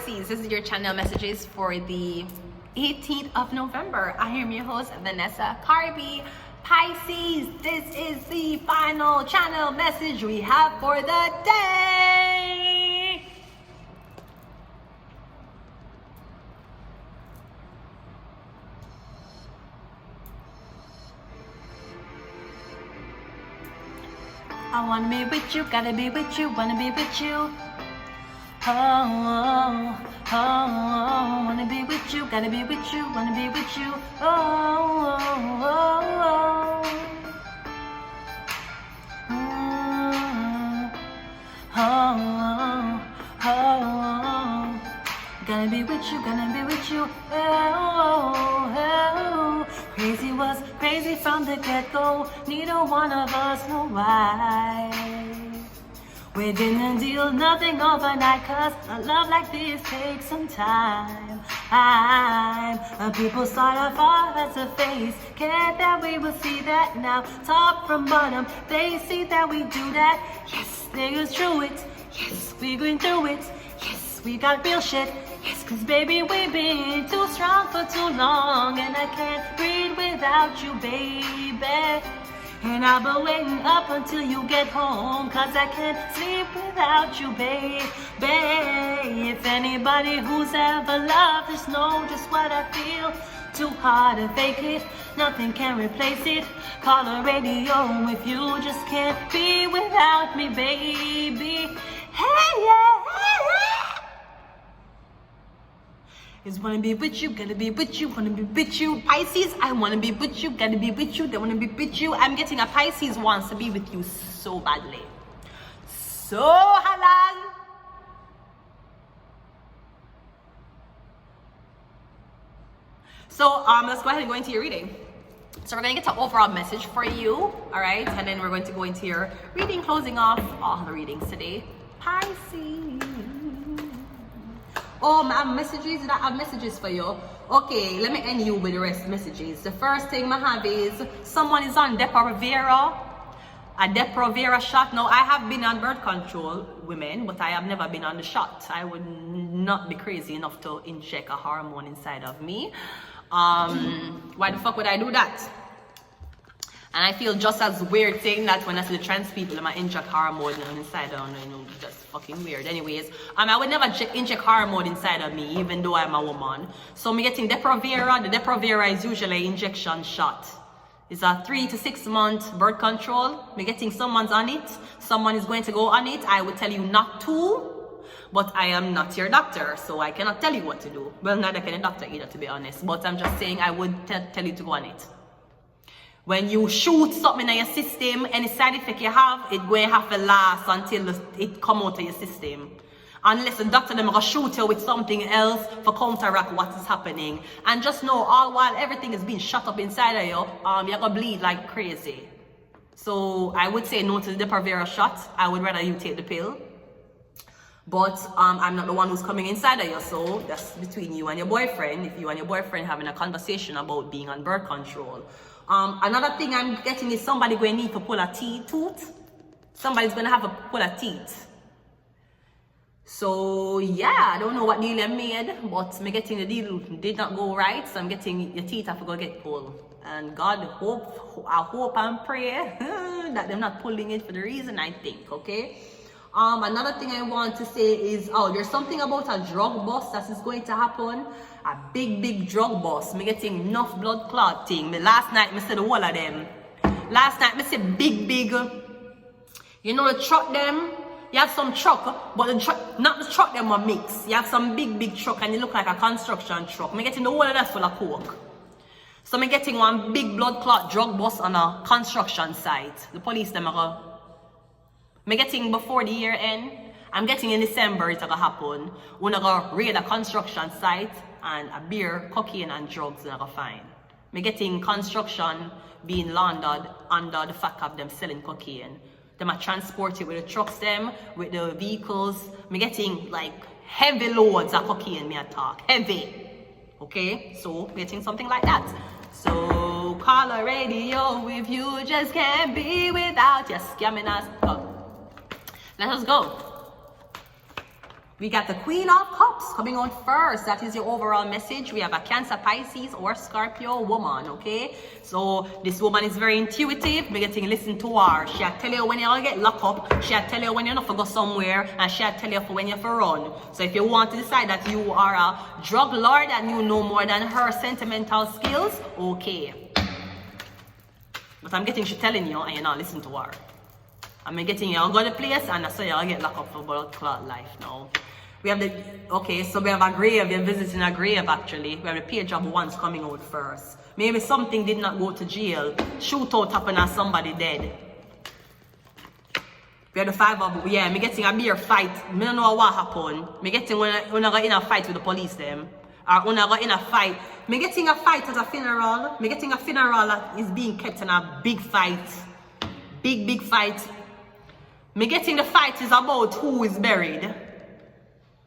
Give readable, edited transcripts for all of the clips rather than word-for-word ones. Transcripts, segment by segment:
Pisces, this is your channel messages for the 18th of November. I am your host, Vanessa Carby. Pisces, this is the final channel message we have for the day. I wanna be with you, gotta be with you, wanna be with you. Oh, oh, oh, oh, wanna be with you, gotta be with you, wanna be with you. Oh, oh, oh, oh, oh, oh, oh, gotta be with you, gonna be with you. Oh, oh, oh. Crazy was crazy from the get-go. Neither one of us know why. We didn't deal nothing overnight, cause a love like this takes some time. People start off all as a face. Can't that we will see that now. Top from bottom, they see that we do that. Yes, they go through it. Yes, we going through it. Yes, we got real shit. Yes, cause baby, we've been too strong for too long. And I can't breathe without you, baby. And I'll be waiting up until you get home, cause I can't sleep without you, babe. If anybody who's ever loved this know just what I feel. Too hard to fake it, nothing can replace it. Call a radio if you just can't be without me, baby. Hey, yeah, hey, yeah. Is wanna be with you, gotta be with you, wanna be with you. Pisces, I wanna be with you, gotta be with you, they wanna be with you. I'm getting a Pisces wants to be with you so badly. So halal. So let's go ahead and go into your reading. So we're gonna get an overall message for you, all right? And then we're going to go into your reading, closing off all the readings today. Pisces. Oh, I have messages, and I have messages for you. Okay, let me end you with the rest messages. The first thing I have is someone is on Depo-Provera, a Depo-Provera shot. Now, I have been on birth control, women, but I have never been on the shot. I would not be crazy enough to inject a hormone inside of me. Why the fuck would I do that? And I feel just as weird saying that when I see the trans people in my inject hormone inside of me, you know, just fucking weird. Anyways, I would never inject hormone inside of me, even though I'm a woman. So me getting Depo-Provera. The Depo-Provera is usually an injection shot. It's a 3 to 6 month birth control. Me getting someone's on it. Someone is going to go on it. I would tell you not to, but I am not your doctor, so I cannot tell you what to do. Well, neither can a doctor either, to be honest. But I'm just saying I would tell you to go on it. When you shoot something in your system, any side effect you have, it's going to have to last until it come out of your system. Unless the doctor them gonna shoot you with something else for counteract what is happening. And just know, all while everything is being shut up inside of you, you're gonna bleed like crazy. So I would say no to the Depo-Provera shot. I would rather you take the pill. But I'm not the one who's coming inside of you, so that's between you and your boyfriend. If you and your boyfriend having a conversation about being on birth control. Another thing I'm getting is somebody going to need to pull a tooth. Somebody's going to have to pull a teeth. So yeah, I don't know what deal I made, but me getting the deal did not go right. So I'm getting your teeth have to go get pulled. And God, I hope and pray that they're not pulling it for the reason I think, okay? Another thing I want to say is, there's something about a drug bust that is going to happen. A big drug bust. Me getting enough blood clot thing. Last night, me said the whole of them. Last night, me said big. You know the truck them? You have some truck, but the truck, not the truck them are mixed. You have some big truck and it look like a construction truck. Me getting the whole of that full of coke. So me getting one big blood clot drug bust on a construction site. The police them are me getting before the year end. I'm getting in December it's gonna happen. We're gonna raid a construction site and a beer, cocaine and drugs are gonna find. Me getting construction being laundered under the fact of them selling cocaine. Them are transported with the trucks them, with the vehicles. Me getting like heavy loads of cocaine, me talk. Heavy. Okay? So getting something like that. So call a radio if you just can't be without your scamming us. Let us go. We got the Queen of Cups coming out first. That is your overall message. We have a Cancer, Pisces, or Scorpio woman, okay? So this woman is very intuitive. We're getting listen to her. She'll tell you when you'll get locked up. She'll tell you when you're not to go somewhere. And she'll tell you for when you're to run. So if you want to decide that you are a drug lord and you know more than her sentimental skills, okay. But I'm getting she telling you and you're not listening to her. I'm getting you go to the place and I say you'll get locked up for blood clot life now. We have the, okay, so we have a grave, we're visiting a grave actually. We have the Page of Wands coming out first. Maybe something did not go to jail. Shootout happened and somebody dead. We have the Five of, yeah, me getting a beer fight. Me don't know what happened. Me getting when I got in a fight with the police them. Or when I got in a fight. Me getting a fight at a funeral. Me getting a funeral that is being kept in a big fight. Big fight. Me getting the fight is about who is buried.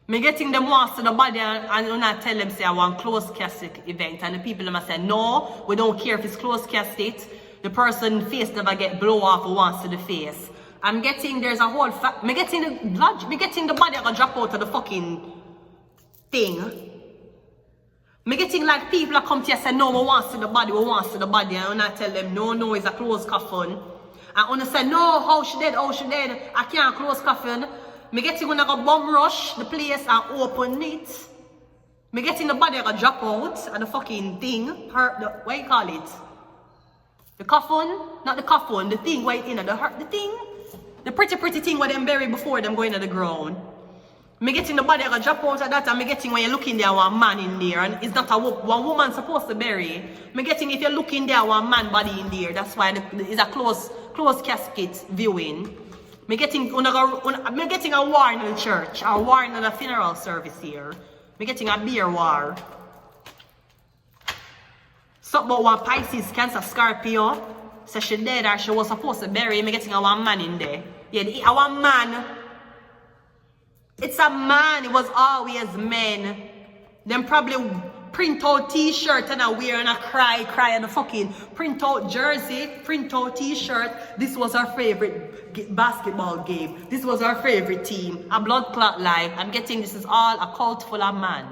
Me getting them wants to the body and when I tell them say I want closed casket event and the people them say no, we don't care if it's closed casket. The face never get blow off or wants to the face. I'm getting there's a whole me getting the blood, me getting the body gonna drop out of the fucking thing. Me getting like people that come to you and say no, we wants to the body, and when I tell them no, it's a closed coffin. And when I say no, how she dead, I can't close coffin. Me getting when I go bomb rush the place and open it. Me getting the body gonna drop out and the fucking thing, what you call it? The coffin? Not the coffin, the thing right in the thing. The pretty thing where them bury before them go into the ground. Me getting the body gonna drop out of that and me getting when you look in there one man in there and it's not one woman supposed to bury. Me getting if you look in there one man body in there, that's why it's a closed casket viewing. Me getting a war in the church, a war in the funeral service here. Me getting a beer war. Something about one Pisces, Cancer, Scorpio. So she dead or she was supposed to bury. Me getting a one man in there. Yeah, a one man. It's a man. It was always men. Them probably print out t-shirt and I wear and I cry and a fucking print out jersey, print out t-shirt. This was our favorite basketball game. This was our favorite team. A blood clot life. I'm getting this is all a cult full of man.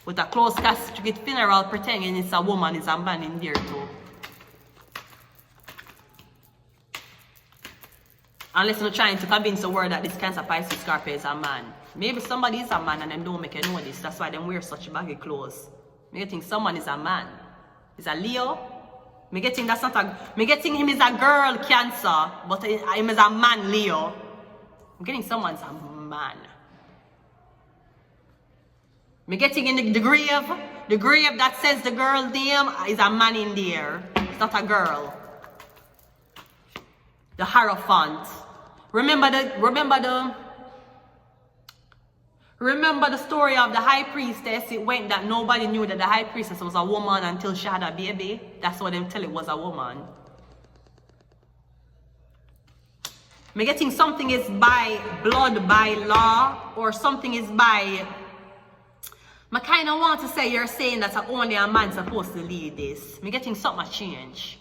With a closed casket funeral pretending it's a woman, it's a man in there too. Unless you're trying to convince the world that this Cancer, Pisces, Scorpio is a man. Maybe somebody is a man and them don't make you know this. That's why them wear such baggy clothes. Me getting someone is a man. Is a Leo. Me getting that's not a. Me getting him is a girl Cancer, but him is a man Leo. I'm getting someone's a man. Me getting in the grave. The grave that says the girl name is a man in there. It's not a girl. The Hierophant. Remember the story of the high priestess. It went that nobody knew that the high priestess was a woman until she had a baby. That's what them tell it was a woman. Me getting something is by blood, by law, or something is by. I kind of want to say you're saying that only a man supposed to lead this. Me getting something a change.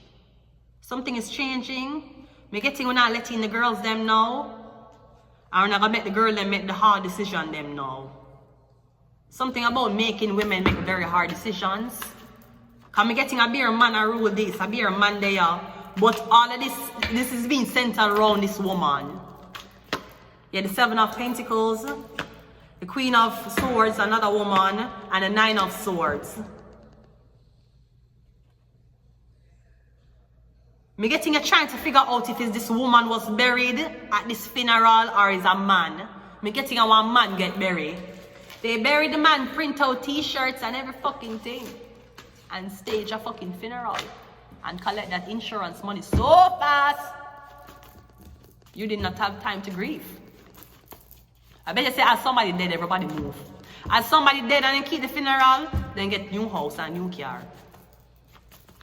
Something is changing. Me getting we're not letting the girls them know. Or we're not gonna make the girl them make the hard decision them know. Something about making women make very hard decisions. Cause me getting a beer man a rule this, a beer man there. But all of this is being centered around this woman. Yeah, the Seven of Pentacles, the Queen of Swords, another woman, and the Nine of Swords. Me getting a trying to figure out if this woman was buried at this funeral or is a man. Me getting a one man get buried. They bury the man, print out t-shirts and every fucking thing. And stage a fucking funeral. And collect that insurance money so fast. You did not have time to grieve. I bet you say as somebody dead, everybody move. As somebody dead and then keep the funeral, then get new house and new car.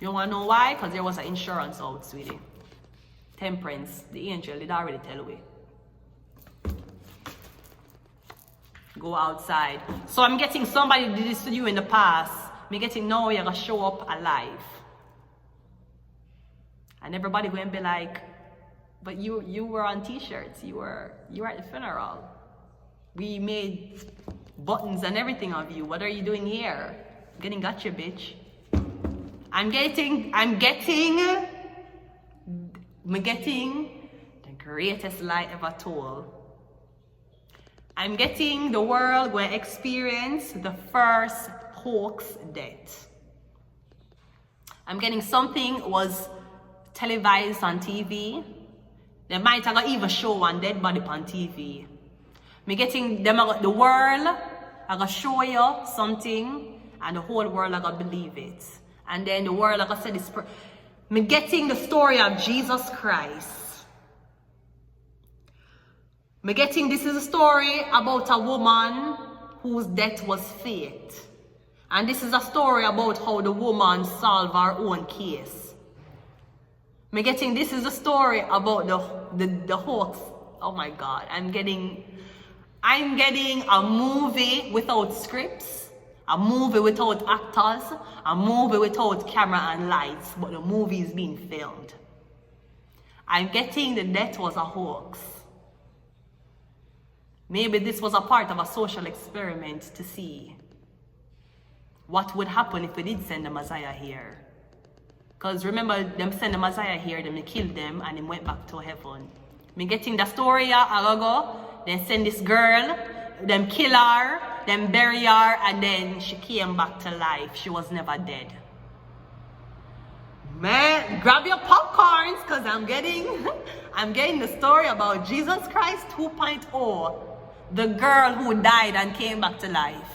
You want to know why? Because there was an insurance out, sweetie. Temperance, the angel did already tell we. Go outside. So I'm getting somebody did this to you in the past. Me getting now you're going to show up alive. And everybody going to be like, but you were on t-shirts. You were at the funeral. We made buttons and everything of you. What are you doing here? I'm getting gotcha, bitch. I'm getting the greatest lie ever told. I'm getting the world will experience the first hoax death. I'm getting something was televised on TV. They might have even show one dead body on TV. Me getting them the world I gonna show you something and the whole world I gonna believe it. And then the world I gonna say this. Me getting the story of Jesus Christ. Me getting this is a story about a woman whose death was fate. And this is a story about how the woman solved her own case. Me getting this is a story about the hoax. Oh my God, I'm getting a movie without scripts, a movie without actors, a movie without camera and lights, but the movie is being filmed. I'm getting the death was a hoax. Maybe this was a part of a social experiment to see what would happen if we did send the Messiah here. Because remember, them send the Messiah here, then they killed them and they went back to heaven. Me getting the story ago, then send this girl, them kill her, then bury her, and then she came back to life. She was never dead. Man, grab your popcorns, because I'm getting the story about Jesus Christ 2.0. The girl who died and came back to life.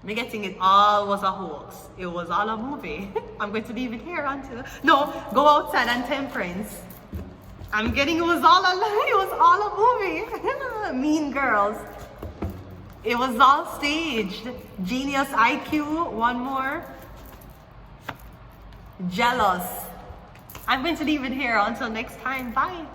Me getting it all was a hoax. It was all a movie. I'm going to leave it here until... No, go outside and temperance. I'm getting it was all a movie. Mean Girls. It was all staged. Genius IQ, one more. Jealous. I'm going to leave it here until next time. Bye.